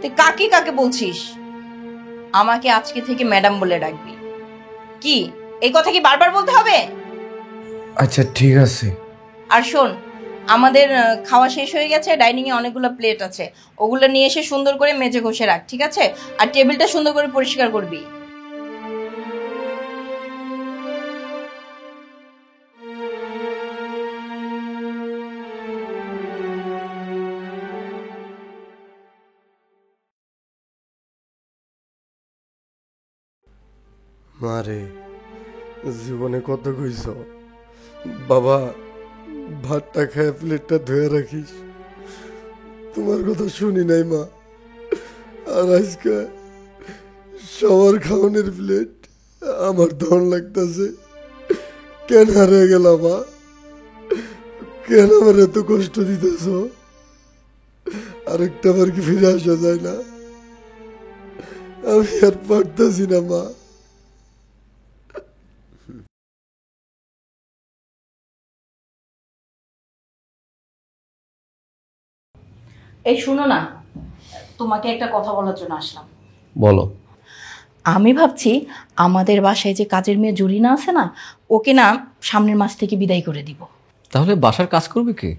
তুই কাকে কাকে বলছিস? আমাকে আজকে থেকে ম্যাডাম বলে ডাকবি। কি এই কথা কি বারবার বলতে হবে? আচ্ছা ঠিক আছে। আর শোন, আমাদের খাওয়া শেষ হয়ে গেছে, ডাইনিং এ অনেকগুলো প্লেট আছে, ওগুলো নিয়ে এসে সুন্দর করে মেজে ঘষে রাখ, ঠিক আছে? আর টেবিলটা সুন্দর করে পরিষ্কার করবি। মারে, জীবনে কত কইছ বাবা, ভাতটা খেয়ে প্লেটটা ধুয়ে রাখিস। তোমার কথা শুনি নাই মা, আর আজকে সবার খাওয়ানোর প্লেট আমার ধন লাগতেছে। কেন হারিয়ে গেল মা? কেন আমার এত কষ্ট দিতেছ? আরেকটা বার কি ফিরে আসা যায় না? আমি আর পারতেছি না মা। এই শুনো না, তোমাকে একটা কথা বলার জন্য আসলাম। বলো। আমি ভাবছি আমাদের বাসায় যে কাজের মেয়ে জরিনা আছে না, ওকে না সামনের মাস থেকে বিদায় করে দিব। তাহলে বাসার কাজ করবে কে?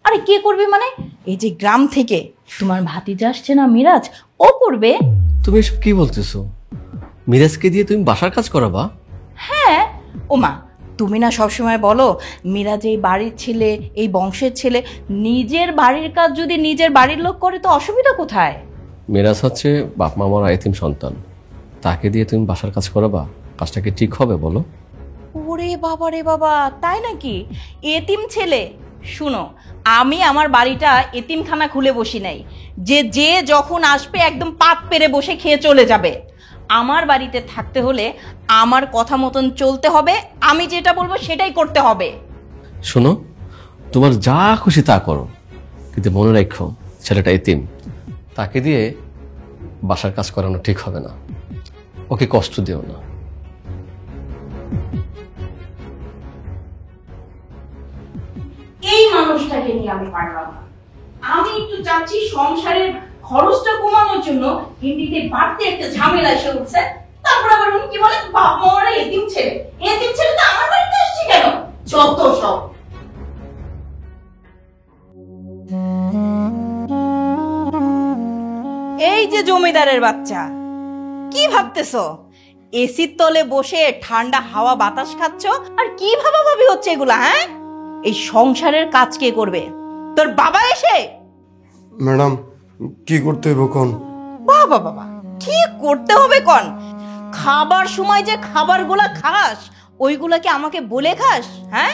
আরে কে করবে মানে, এই যে গ্রাম থেকে তোমার ভাতিজা আসছে না মিরাজ, ও করবে। তুমি এসব কি বলতেছো? মিরাজকে দিয়ে তুমি বাসার কাজ করাবা? হ্যাঁ ওমা, তুমি না সবসময় বলো মিরাজ এই বাড়ির ছেলে, এই বংশের ছেলে, নিজের বাড়ির কাজ যদি নিজের বাড়ির লোক করে তো অসুবিধা কোথায়? মিরাজ হচ্ছে বাপ মা মারা এতিম সন্তান, তাকে দিয়ে তুমি বাসার কাজ করাবা? কাজটা কি ঠিক হবে বলো? ওরে বাবা রে বাবা, তাই নাকি? এতিম ছেলে? শুনো, আমি আমার বাড়িটা এতিমখানা খুলে বসি নাই যে যে যখন আসবে একদম পাত পেরে বসে খেয়ে চলে যাবে। আমার বাড়িতে থাকতে হলে আমার কথা মতন চলতে হবে, আমি যেটা বলবো সেটাই করতে হবে। শোনো, তোমার যা খুশি তা করো, কিন্তু মনে রাখো ছেলেটা এতিম, তাকে দিয়ে বাসার কাজ করানো ঠিক হবে না। ওকে কষ্ট দিও না। এই মানুষটাকে নিয়ে আমি পারলাম না। আমি একটু চাচ্ছি সংসারের খরচটা কমানোর জন্য, এমনিতে বাড়তি একটা ঝামেলা এসে উঠছে। তারপর আবার উনি কি বলে বাপ মারা এতিম ছেলে, এতিম ছেলে তো আমার বাড়িতে আসছে কেন? যত সব। এই যে জমিদারের বাচ্চা, কি ভাবতেছো? এসির তলে বসে ঠান্ডা হাওয়া বাতাস খাচ্ছ আর কি ভাবাভাবি হচ্ছে এগুলা? হ্যাঁ, এই সংসারের কাজ কে করবে? তোর বাবা এসে? ম্যাডাম, কি করতে হইব কোন? বাবা বাবা, কি করতে হবে কোন? খাবার সময় যে খাবারগুলা খাস ওইগুলা কি আমাকে বলে খাস? হ্যাঁ,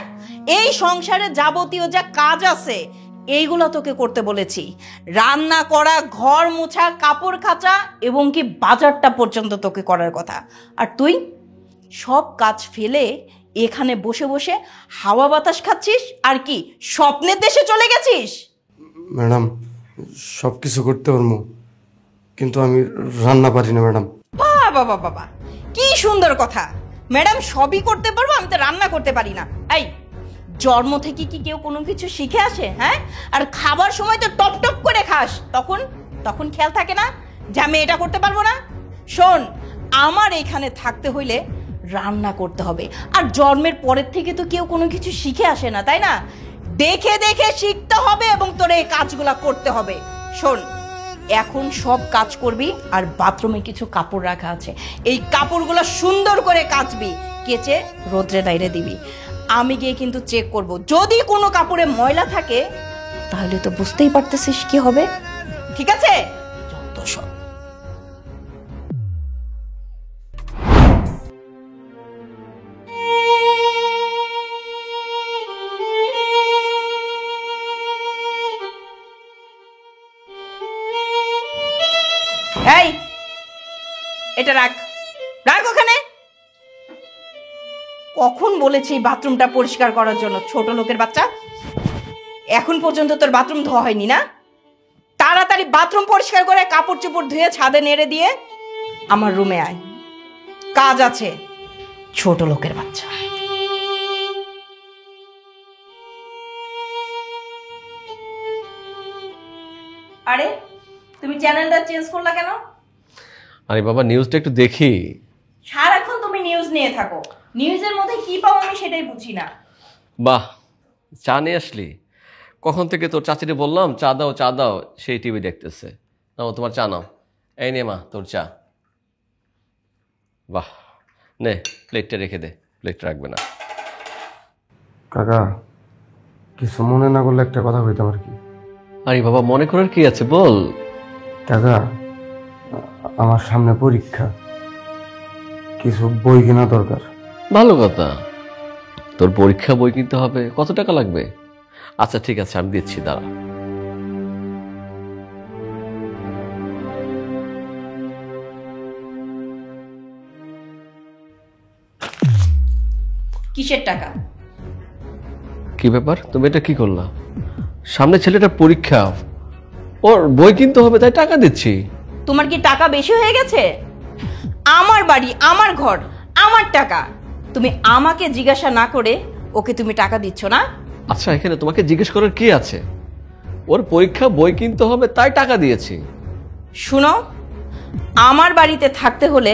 এই সংসারে যাবতীয় যা কাজ আছে এইগুলো তোকে করতে বলেছি। রান্না করা, ঘর মোছা, কাপড় কাচা এবং কি বাজারটা পর্যন্ত তোকে করার কথা। আর তুই সব কাজ ফেলে এখানে বসে বসে হাওয়া বাতাস খাচ্ছিস আর কি স্বপ্নের দেশে চলে গেছিস? ম্যাডাম, সব কিছু করতে পারবো, কিন্তু আমি রান্না পারি না ম্যাডাম। বাবা বাবা বাবা, কি সুন্দর কথা! ম্যাডাম সবই করতে পারবো, আমি তো রান্না করতে পারি না। এই জন্ম থেকে কি কেউ কোনো কিছু শিখে আসে? হ্যাঁ, আর খাবার সময় তো টপ টপ করে খাস, তখন তখন খেয়াল থাকে না যে আমি এটা করতে পারবো না? শোন, আমার এখানে থাকতে হইলে রান্না করতে হবে। আর জন্মের পরের থেকে তো কেউ কোনো কিছু শিখে আসে না, তাই না? দেখে দেখে শিখতে হবে এবং তোর এই কাজগুলা করতে হবে। শোন, এখন সব কাজ করবি, আর বাথরুমে কিছু কাপড় রাখা আছে, এই কাপড়গুলো সুন্দর করে কাচবি, কেচে রোদ্রে দাইরে দিবি। আমি গিয়ে কিন্তু চেক করব, যদি কোনো কাপড়ে ময়লা থাকে তাহলে তো বুঝতেই পারতেছিস কি হবে। ঠিক আছে? যত সব। এই, এটা রাখ, রাখ ওখানে। কখন বলেছি বাথরুমটা পরিষ্কার করার জন্য? ছোট লোকের বাচ্চা, এখন পর্যন্ত তোর বাথরুম ধোয়া হয়নি না? তাড়াতাড়ি বাথরুম পরিষ্কার করে কাপড় চোপড় ধুয়ে ছাদে নেড়ে দিয়ে আমার রুমে আয়, কাজ আছে। ছোট লোকের বাচ্চা। আরে তুমি চ্যানেলটা চেঞ্জ করলা কেন? আরে বাবা নিউজটা একটু দেখি। সারাক্ষণ তুমি নিউজ নিয়ে থাকো, নিউজের মধ্যে কি পাও আমি সেটাই বুঝি না। বাহ, চা নিয়ে আসলি? কখন থেকে তোর চাচিরে বললাম চা দাও চা দাও, সেই টিভি দেখতেছে। নাও তোমার চা নাও। এই নে মা তোর চা। বাহ, নে প্লেটটা রেখে দে। প্লেটটা রাখবে না। কাকা, কিছু মনে না করলে একটা কথা কইতাম আর কি। আরে বাবা মনে করার কি আছে, বল। কাকা, আমার সামনে পরীক্ষা, কিছু বই কেনা দরকার। ভালো কথা, তোর পরীক্ষা বই কিনতে হবে, কত টাকা লাগবে? আচ্ছা ঠিক আছে আমি দিচ্ছি, দাঁড়া। কিসের টাকা? কি ব্যাপার, তুমি এটা কি করলা? সামনে ছেলেটার পরীক্ষা, ওর বই কিনতে হবে তাই টাকা দিচ্ছি। তোমার কি টাকা বেশি হয়ে গেছে? আমার বাড়ি, আমার ঘর, আমার টাকা, তুমি আমাকে জিজ্ঞাসা না করে ওকে তুমি টাকা দিচ্ছ না? আচ্ছা এখানে তোমাকে জিজ্ঞেস করার কি আছে? ওর পরীক্ষা বই কিনতে হবে তাই টাকা দিয়েছি। শুনো, আমার বাড়িতে থাকতে হলে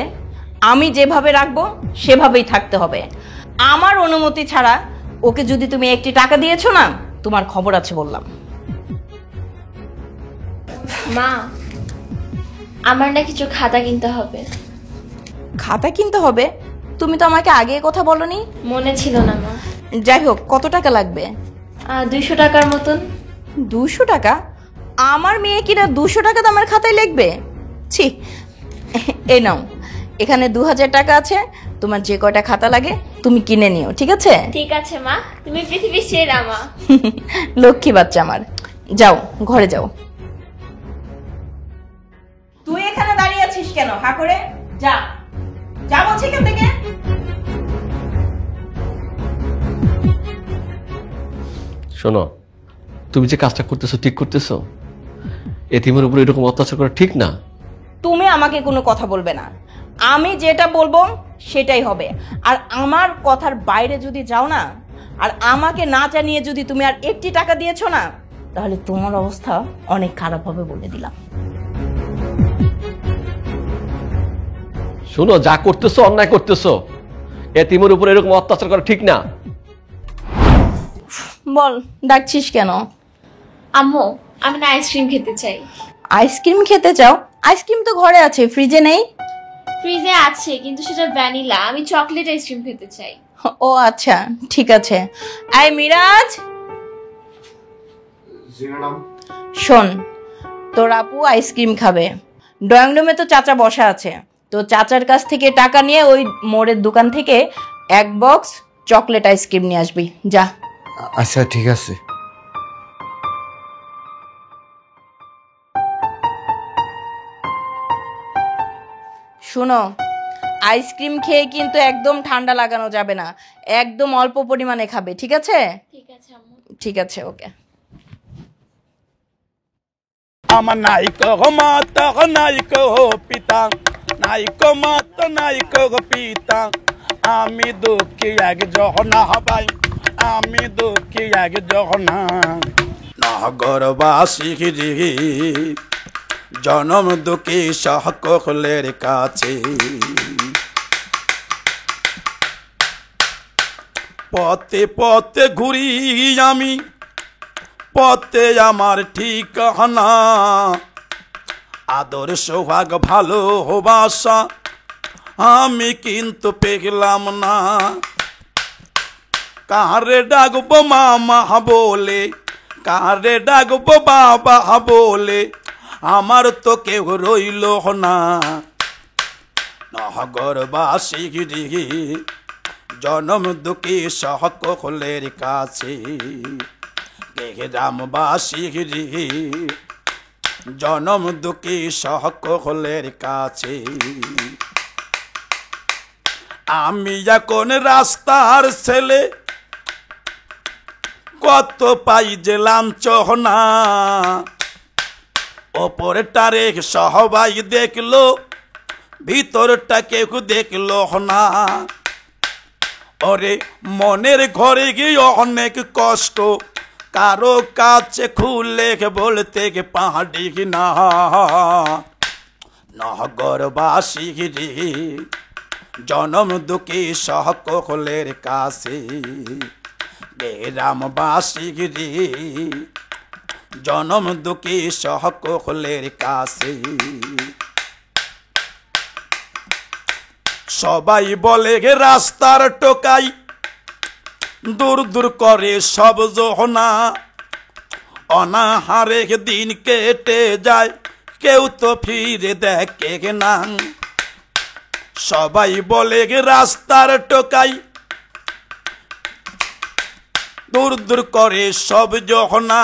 আমি যেভাবে রাখবো সেভাবেই থাকতে হবে। আমার অনুমতি ছাড়া ওকে যদি তুমি একটি টাকা দিয়েছো না, তোমার খবর আছে বললাম। মা, আমার না কিছু খাতা কিনতে হবে। খাতা কিনতে হবে? তুমি তো আমাকে আগে কথা বলনি। মনে ছিল না মা। যাই হোক, কত টাকা লাগবে? 200 টাকার মতন। 200 টাকা? আমার মেয়ে কিনা 200 টাকা দামের খাতায় লিখবে? ছি, এই নাও, এখানে 2000 টাকা আছে, তোমার যে কয়টা খাতা লাগে তুমি কিনে নিও, ঠিক আছে? ঠিক আছে মা, তুমি পৃথিবীর সেরা মা। লক্ষ্মী বাচ্চা আমার। যাও ঘরে যাও। তুই এখানে দাঁড়িয়ে আছিস কেন? হা করে যা, যা বলছি এখান থেকে। শোনো, তুমি যে কাজটা করতেছো ঠিক করতেছো? এতিমের উপর এরকম অত্যাচার করা ঠিক না। তুমি আমাকে কোনো কথা বলবে না, আমি যেটা বলবো সেটাই হবে। আর আমার কথার বাইরে যদি যাও না, আর আমাকে না জানিয়ে যদি তুমি আর একটি টাকা দিয়েছো না, তাহলে তোমার অবস্থা অনেক খারাপ হবে বলে দিলাম। শোনো, যা করতেছো অন্যায় করতেছো। এতিমের উপর এরকম অত্যাচার করা ঠিক না। বল, ডাকছিস কেন? আম্মু, আমি না আইসক্রিম খেতে চাই। আইসক্রিম খেতে চাও? আইসক্রিম তো ঘরে আছে, ফ্রিজে নেই? ফ্রিজে আছে কিন্তু সেটা ভ্যানিলা, আমি চকলেট আইসক্রিম খেতে চাই। ও আচ্ছা, ঠিক আছে। আই মিরাজ, শোন, তোর আপু আইসক্রিম খাবে, ড্রয়িং রুমে তো চাচা বসা আছে, তো চাচার কাছ থেকে টাকা নিয়ে ওই মোড়ের দোকান থেকে 1 বক্স চকলেট আইসক্রিম নিয়ে আসবি, যা। আচ্ছা ঠিক আছে। শুনো, আইসক্রিম খেয়ে কিন্তু একদম ঠান্ডা লাগানো যাবে না, একদম অল্প পরিমাণে খাবে, ঠিক আছে? ঠিক আছে আম্মু। ঠিক আছে, ওকে। আমার নাইকো মাতা নাইকো পিতা, নাইকো মাতা নাইকো পিতা, আমি দুঃখী এক জহনা ভাই, আমি দুঃখী এক জহনা। নগরবাসী জনম দুঃখী সকলের কাছে, পথে পথে ঘুরি আমি, পথে আমার ঠিকানা, আদর সোহাগ ভালোবাসা আমি কিন্তু পেলাম না। কারে ডাকবো মামা বলে, কারে ডাকবো বাবা বলে, আমার তো কেউ রইল না। নগরবাসী জনম দুঃখী সকলের কাছে, গ্রামবাসী জনম দুঃখী সকলের কাছে। আমি এখন রাস্তার ছেলে, কত পাই যে লাঞ্ছনা, ওপরটারে সবাই দেখলো, ভিতরটা কেউ দেখলো না। ওরে মনের ঘরে গিয়ে অনেক কষ্ট, কারো কাছে খুলে বলতে পারি না। নগরবাসী রে জনম দুঃখী সকলের কাছে, গ্রামবাসী রে জনম দুঃখী সকলের কাছে। সবাই বলে রাস্তার টোকাই দূর দূর করে সব জোহনা, অনাহারে দিন কেটে যায় কেউ তো ফিরে দেখে না। সবাই বলে রাস্তার টোকাই দূর দূর করে সব জোহনা,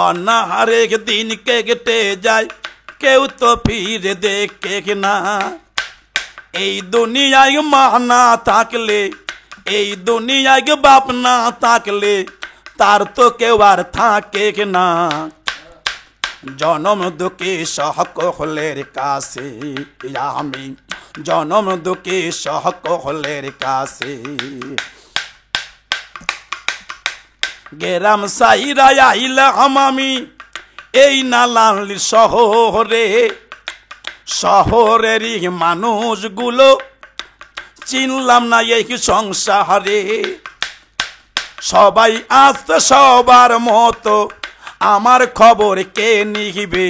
অনাহারে দিন কেটে যায় কেউ তো ফিরে দেখে না। এই দুনিয়ায় মা না থাকলে, এই দুনিয়ায় বাপ না থাকলে তার তো কেউ আর থাকে না। জনম দুঃখী সকলের কাছে আমি, জনম দুঃখী সকলের কাছে। গেরাম সাইরা আইলাম আমি এই নালালি শহরে, শহরেরই মানুষগুলো চিনলাম না এই সংসারে। সবাই আসতে সবার মতো আমার খবর কে নিবে,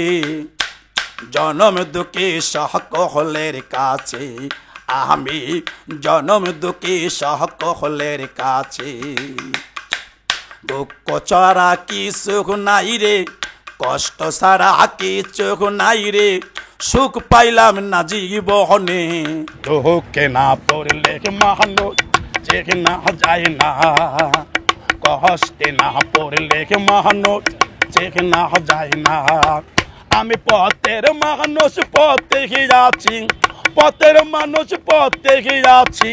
জনম দুঃখী সকলের কাছে আমি, জনম দুঃখী সকলের কাছে। দুঃখ ছাড়া কিছু নাই রে, কষ্ট ছাড়া কিছু নাই রে, সুখ পাইলাম না জীবনে। দুঃখে না পড়লে মানুষ চেনা যায় না, কষ্টে না পড়লে মানুষ চেনা যায় না। আমি পথের মানুষ পথে যাচ্ছি, পথের মানুষ পথে যাচ্ছি,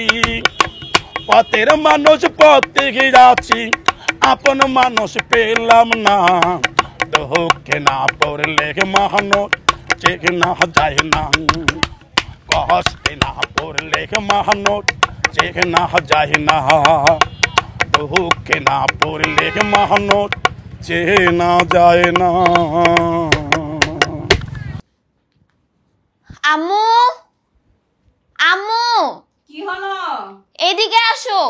পথের মানুষ পথে যাচ্ছি, আপন মানুষ পেলাম না। দুঃখে না পড়লে মানুষ চেনা যায় না, কষ্টে না পড়লে মানুষ চেনা যায় না, দুঃখে না পড়লে মানুষ চেনা যায় না। আম্মু, আম্মু কি হলো? এদিকে আসো।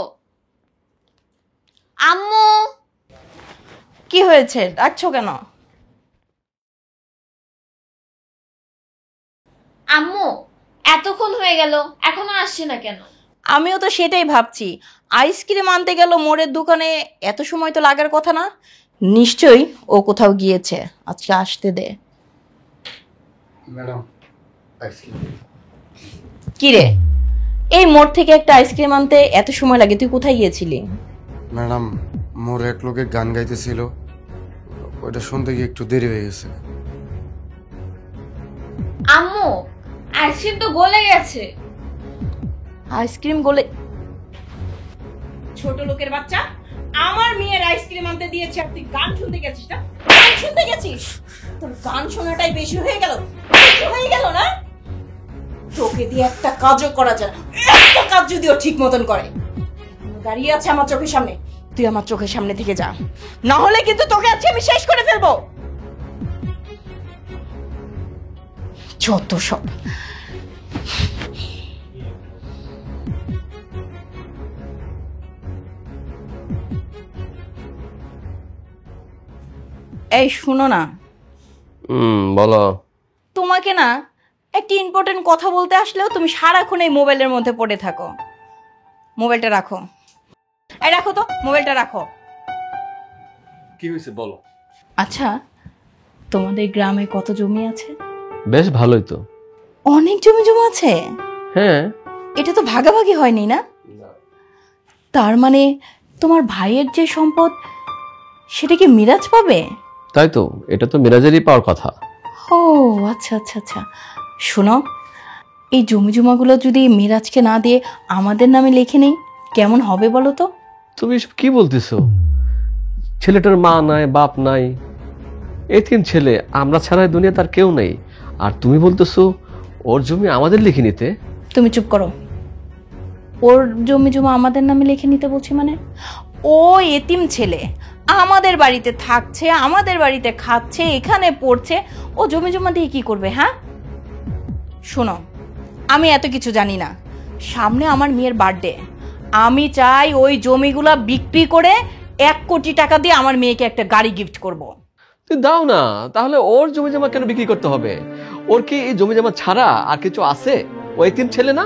আম্মু, কি হয়েছে, ডাকছো কেন? আম্মু এতক্ষণ হয়ে গেল এখনো আসছে না কেন? আমিও তো সেটাই ভাবছি, আইসক্রিম আনতে গেল মোড়ের দোকানে, এত সময় তো লাগার কথা না। নিশ্চয়ই ও কোথাও গিয়েছে, আজকে আসতে দে। Madam ice cream. কি রে, এই মোড় থেকে একটা আইসক্রিম আনতে এত সময় লাগে? তুই কোথায় গিয়েছিলি? ম্যাডাম মোর এক লোকে গান গাইতেছিল, ওইটা শুনতে গিয়ে একটু দেরি হয়ে গেছে। আম্মু আইসক্রিম তো গলে গেছে। আইসক্রিম গলে? ছোট লোকের বাচ্চা, আমার মেয়ের আইসক্রিম আনতে দিয়েছে আর তুই গান শুনতে গেছিস না? গান শুনতে গেছিস? তোর গান শোনাটাই বেশি হয়ে গেল, বেশি হয়ে গেল না? তোকে দিয়ে একটা কাজও করা যায় না, একটা কাজ যদিও ঠিক মতন করে। দাঁড়িয়ে আছে আমার চোখের সামনে, তুই আমার চোখের সামনে থেকে যা, না হলে কিন্তু তোকে আজকে আমি শেষ করে ফেলবো। যত সব। এই শুনো না, বলো। তোমাকে না একটি ইম্পর্টেন্ট কথা বলতে আসলেও তুমি সারাক্ষণ এই মোবাইলের মধ্যে পড়ে থাকো। মোবাইলটা রাখো। এই রাখো তো, মোবাইলটা রাখো। কি হয়েছে বলো। আচ্ছা, তোমাদের গ্রামে কত জমি আছে? বেশ ভালোই তো। অনেক জমি জমা আছে? হ্যাঁ। এটা তো ভাগাভাগি হয়নি না? তার মানে তোমার ভাইয়ের যে সম্পদ সেটা কি মিরাজ পাবে? তাই তো, এটা তো মিরাজেরই পাওয়ার কথা। ও আচ্ছা আচ্ছা আচ্ছা। শোনো, এই জমি জমাগুলো যদি মিরাজকে না দিয়ে আমাদের নামে লিখে নেই কেমন হবে বলো তো? তুমি এসব কি বলতেছো? ছেলেটার মা নাই, বাপ নাই, এতিম ছেলে, আমরা ছাড়া দুনিয়া তার কেউ নেই, আর তুমি বলতেছো ওর জমি আমাদের লিখে নিতে? তুমি চুপ করো। ওর জমি জমা আমাদের নামে লিখে নিতে বলছি মানে? ও এতিম ছেলে, আমাদের বাড়িতে থাকছে, আমাদের বাড়িতে খাচ্ছে, এখানে পড়ছে, ও জমি জমা দিয়ে কি করবে? হ্যাঁ শোনো, আমি এত কিছু জানি না। সামনে আমার মেয়ের বার্থডে, আমি চাই ওই জমিগুলা বিক্রি করে 1 কোটি টাকা দিয়ে আমার মেয়েকে একটা গাড়ি গিফট করব। তুই দাও না, তাহলে ওর জমি জমা কেন বিক্রি করতে হবে? ওর কি এই জমি জমা ছাড়া আর কিছু আছে? ও এতিম ছেলে না?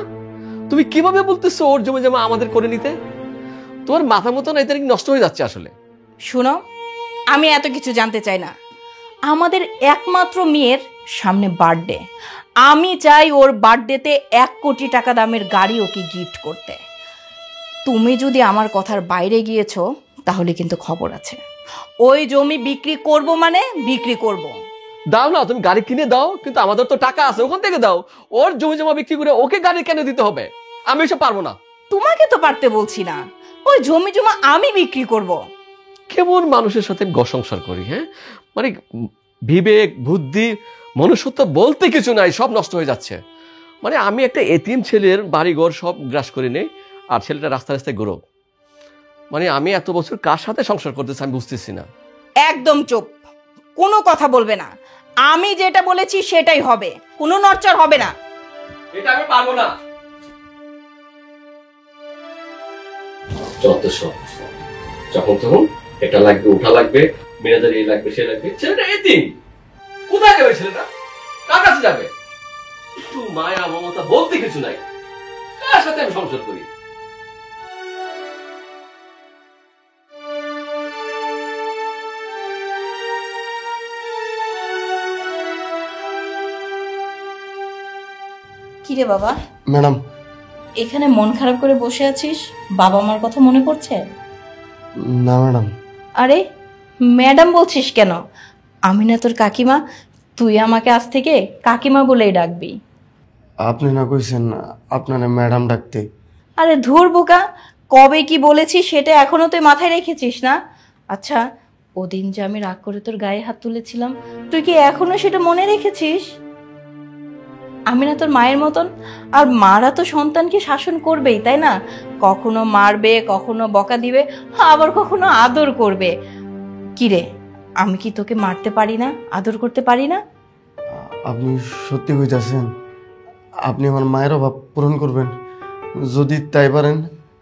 তুমি কিভাবে বলতেছো ওর জমি জমা আমাদের করে নিতে? তোমার মাথার মতো না, এটা নষ্ট হয়ে যাচ্ছে আসলে। শোনো, আমি এত কিছু জানতে চাই না। আমাদের একমাত্র মেয়ের সামনে বার্থডে, আমি চাই ওর বার্থডেতে 1 কোটি টাকা দামের গাড়ি ওকে গিফট করতে। তুমি যদি আমার কথার বাইরে গিয়েছো তাহলে কিন্তু খবর আছে। ওই জমি বিক্রি করব মানে বিক্রি করব। দাও না, তুমি গাড়ি কিনে দাও, কিন্তু আমাদের তো টাকা আছে, ওখান থেকে দাও। ওর জমি জমা বিক্রি করে ওকে গাড়ি কেন দিতে হবে? আমি এসব পারবো না। তোমাকে তো পারতে বলছি না, ওই জমি জমা আমি বিক্রি করব। কেমন মানুষের সাথে সংসার করি, হ্যাঁ? মানে বিবেক, বুদ্ধি, মনুষ্যত্ব বলতে কিছু নাই, সব নষ্ট হয়ে যাচ্ছে। মানে আমি একটা এতিম ছেলের বাড়িঘর সব গ্রাস করে নেই, আর ছেলেটা রাস্তায় রাস্তায় গরো। মানে আমি এত বছর কার সাথে সংসার করতেছি আমি বুঝতেছি না। একদম চুপ, কোনো কথা বলবে না। আমি যেটা বলেছি সেটাই হবে, কোনো নড়চড় হবে না। এটা আমি পারবো না। যত সব যখন তখন এটা লাগবে, ওটা লাগবে, মেয়েদের এই লাগবে, সে লাগবে। ছেলেটা এতিম, কোথায় যাবে ছেলেটা? কার কাছে যাবে? একটু মায়া মমতা বলতে কিছু নাই। কার সাথে আমি সংসার করি? কিরে বাবা, ম্যাডাম। এখানে মন খারাপ করে বসে আছিস? বাবা মার কথা মনে পড়ছে? না ম্যাডাম। আরে ম্যাডাম বলছিস কেন? আমি না তোর কাকিমা, তুই আমাকে আজ থেকে কাকিমা বলেই ডাকবি। আপনি না কইছেন আপনারে ম্যাডাম ডাকতে? আরে ধুর বোকা, কবে কি বলেছি সেটা এখনো তুই মাথায় রেখেছিস না? আচ্ছা, ওদিন যে আমি রাগ করে তোর গায়ে হাত তুলেছিলাম, তুই কি এখনো সেটা মনে রেখেছিস? আমি না তোর মায়ের মতন, আর মারা তো সন্তানকে শাসন করবেই, তাই না? কখনো মারবে, কখনো বকা দিবে, আবার কখনো আদর করবে। কিরে, আমি কি তোকে মারতে পারি না, আদর করতে পারি না? আপনি সত্যি কইতাছেন? আপনি আমার মায়ের অভাব পূরণ করবেন? যদি তাই পারেন,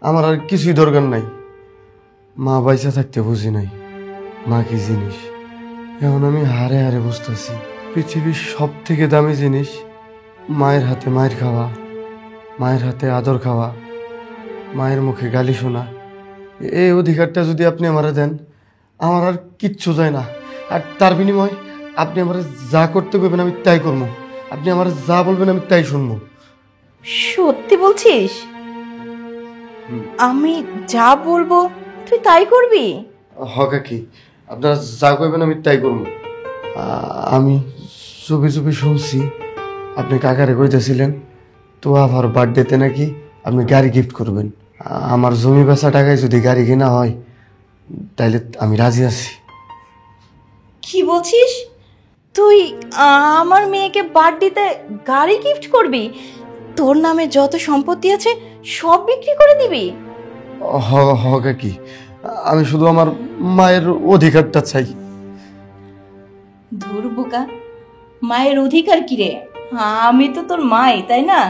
আমার আর কিছুই দরকার নাই। মা বাইসা থাকতে বুঝি নাই মা কি জিনিস। এখন আমি হারে হারে বুঝতেছি পৃথিবীর সব থেকে দামি জিনিস মায়ের হাতে মায়ের খাওয়া, মায়ের হাতে আদর খাওয়া, মায়ের মুখে গালি শোনা। এই অধিকারটা যদি আপনি আমারে দেন, আমার আর কিচ্ছু যায় না। আর তার বিনিময় আপনি আমার যা করতে বলবেন আমি তাই করবো। আপনি আমার যা বলবেন আমি তাই শুনবো। সত্যি বলছিস? আমি যা বলবো তুই তাই করবি? হকা কি, আপনারা যা করবেন আমি তাই করবো। আমি চুপি চুপি শুনছি আপনি কাকারে কইতেছিলেন তো আবার বার্থডেতে নাকি আপনি গাড়ি গিফট করবেন। আমার জমি বেচা টাকায় যদি গাড়ি কেনা হয় তাইলে আমি রাজি আছি। কি বলছিস? তুই আমার মেয়েকে বার্থডেতে গাড়ি গিফট করবি? তোর নামে যত সম্পত্তি আছে সব বিক্রি করে দিবি? হকা কি, আমি শুধু আমার মায়ের অধিকারটা চাই। ধুর বোকা, মায়ের অধিকার কি রে? আমি তো তোর মাই, তাই না?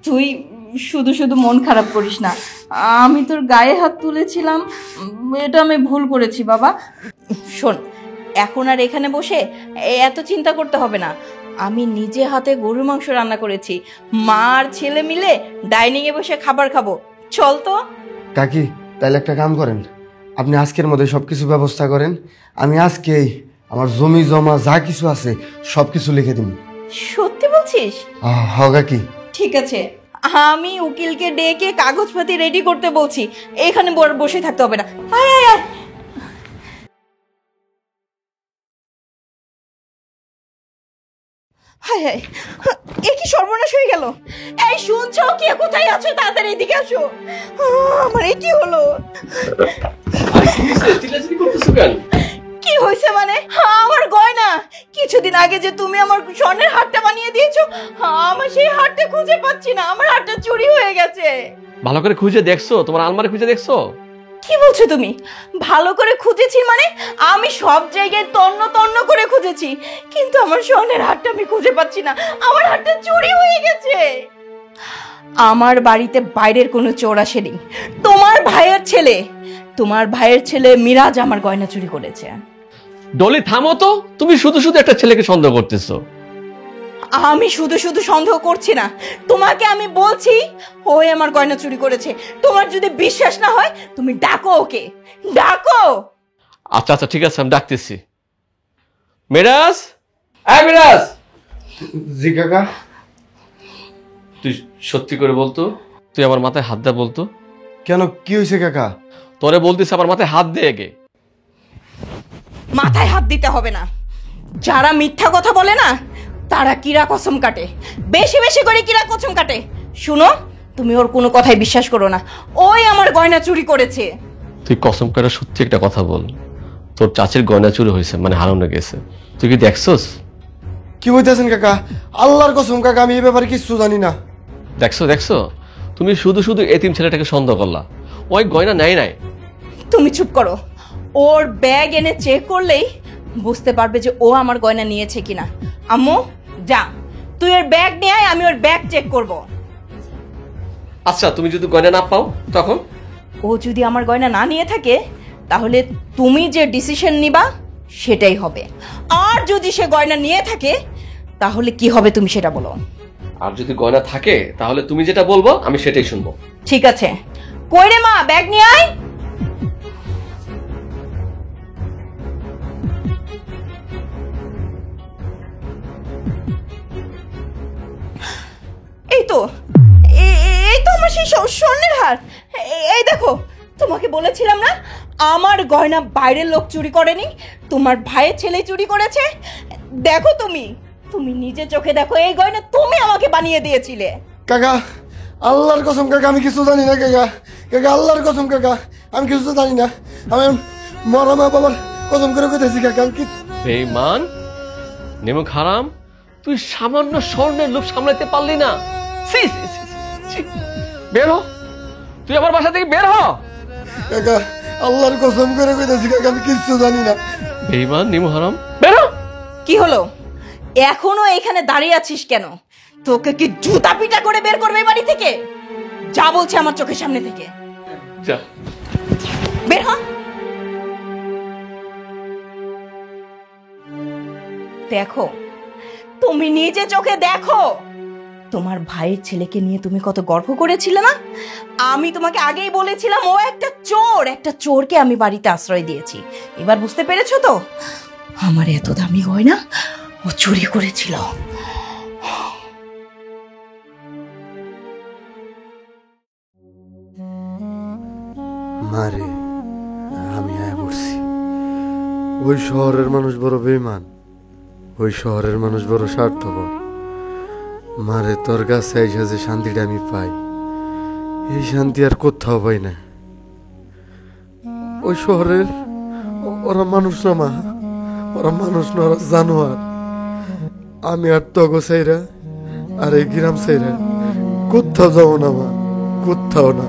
তুই শুধু শুধু মন খারাপ করিস না। আমি তোর গায়ে হাত তুলেছিলাম, এটা আমি ভুল করেছি বাবা। শোন, এখন আর এখানে বসে এত চিন্তা করতে হবে না। আমি নিজে হাতে গরুর মাংস রান্না করেছি, মা আর ছেলে মিলে ডাইনিং এ বসে খাবার খাবো। চল তো। কাকি, তাইলে একটা কাম করেন, আপনি আজকের মধ্যে সবকিছু ব্যবস্থা করেন। আমি আজকেই আমার জমি জমা যা কিছু আছে সবকিছু লিখে দিন। সত্যি বলছিস? হগা কি? ঠিক আছে, আমি উকিলকে ডেকে কাগজপাতি রেডি করতে বলছি। এখানে বসে থাকতে হবে না। আয় আয় আয়। হায় হায়, এ কি সর্বনাশ হয়ে গেল! এই শুনছো? কে কোথায় আছো? তাড়াতাড়ি এদিকে আসো। আমার এ কি হলো? কি হয়েছে মানে? আমার গয়না, কিছুদিন আগে যে তুমি আমার স্বর্ণের হারটা বানিয়ে দিয়েছো, আমার সেই হারটা খুঁজে পাচ্ছি না। আমার হারটা চুরি হয়ে গেছে। ভালো করে খুঁজে দেখছো? তোমার আলমারি খুঁজে দেখছো? কি বলছো তুমি? ভালো করে খুঁজেছি মানে? আমি সব জায়গায় তন্ন তন্ন করে খুঁজেছি, কিন্তু আমার স্বর্ণের হারটা আমি খুঁজে পাচ্ছি না। আমার হারটা চুরি হয়ে গেছে। আমার বাড়িতে বাইরের কোনো চোর আসেনি, তোমার ভাইয়ের ছেলে মিরাজ আমার গয়না চুরি করেছে। ডলি থামো তো, তুমি শুধু শুধু একটা ছেলেকে সন্দেহ করতেছো। আমি শুধু শুধু সন্দেহ করছি না, তোমাকে আমি বলছি ওই আমার গয়না চুরি করেছে। তোমার যদি বিশ্বাস না হয় তুমি ডাকো ওকে, ডাকো। আচ্ছা আচ্ছা ঠিক আছে, আমি ডাকতেছি। মিরাজ, মিরাজ, জি কাকা। তুই সত্যি করে বলতো, তুই আমার মাথায় হাত দে বলতো। কেন, কি হয়েছে কাকা? তোরে বলতিস আমার মাথায় হাত দে আগে। মাথায় হাত দিতে হবে না, যারা মিথ্যা কথা বলে না তারা কিরা কসম কাটে, বেশি বেশি করে কিরা কসম কাটে। শুনো, তুমি ওর কোনো কথাই বিশ্বাস করো না, ওই আমার গয়না চুরি করেছে। তুই কসম করে সত্যি একটা কথা বল, তোর চাচির গয়না চুরি হয়েছে, মানে হারানো গেছে। তুই কি দেখছস? কি বলতেছেন কাকা? আল্লাহর কসম কাকা, আমি এই ব্যাপারে কিছু জানি না। দেখছো তুমি শুধু শুধু এতিম ছেলেটাকে সন্দেহ করলা। ওই গয়না নেয় নাই। তুমি চুপ করো, ওর ব্যাগ এনে চেক করলেই বুঝতে পারবে যে ও আমার গয়না নিয়েছে কিনা। আম্মু যা, তুই ওর ব্যাগ নিয়ে আয়, আমি ওর ব্যাগ চেক করব। আচ্ছা তুমি যদি গয়না না পাও তখন? ও যদি আমার গয়না না নিয়ে থাকে তাহলে তুমি যে ডিসিশন নিবা সেটাই হবে, আর যদি সে গয়না নিয়ে থাকে তাহলে কি হবে তুমি সেটা বলো। আর যদি গয়না থাকে তাহলে তুমি যেটা বলবো আমি সেটাই শুনবো। ঠিক আছে, কই রে মা, ব্যাগ নিয়ে আয়। এই তো আমার সেই স্বর্ণের হার। এই দেখো, তোমাকে বলেছিলাম না আমার গয়না বাইরের লোক চুরি করেনি, তোমার ভাইয়ের ছেলে চুরি করেছে। দেখো তুমি নিজে চোখে দেখো, এই গয়না তুমি আমাকে বানিয়ে দিয়েছিলে। কাকা আল্লাহর কসম কাকা, আমি কিছু জানি না কাকা। কাকা আল্লাহর কসম কাকা, আমি কিছু জানি না। আমি মরা মা বাবার কসম করে কইতেছি কাকা। বেঈমান, নেমুক হারাম, তুই সামান্য স্বর্ণের লোভ সামলাতে পারলি না। বের হ, তুই আমার বাসা থেকে বের হ। কাকা আল্লাহর কসম করে কইতেছি কাকা, আমি কিছু জানি না। বেঈমান, নেমু হারাম, বের হ। কি হলো, এখনো এখানে দাঁড়িয়ে আছিস কেন? তোকে কি জুতা পিটা করে বের করবে বাড়ি থেকে? যা বলছে আমার চোখের সামনে থেকে যা, বের হ। দেখো, তুমি নিজে চোখে দেখো, তোমার ভাইয়ের ছেলেকে নিয়ে তুমি কত গর্ব করেছিলে না? আমি তোমাকে আগেই বলেছিলাম ও একটা চোরকে আমি বাড়িতে আশ্রয় দিয়েছি। এবার বুঝতে পেরেছো তো আমার এত দামি গয়না ও চুরি করেছিল। মারে, আমি আয়া পড়ছি। ওই শহরের মানুষ বড় বেঈমান, ওই শহরের মানুষ বড় স্বার্থপর। মারে, তোর কাছে আইসা যে শান্তিটা আমি পাই, এই শান্তি আর কোথাও পাই না। ওই শহরের ওরা মানুষ না মা, ওরা মানুষ না, ওরা জানোয়ার। আমি আর তগো চাইরা আর এই গ্রাম চাইরা কোথাও যাবো না মা, কোথাও না।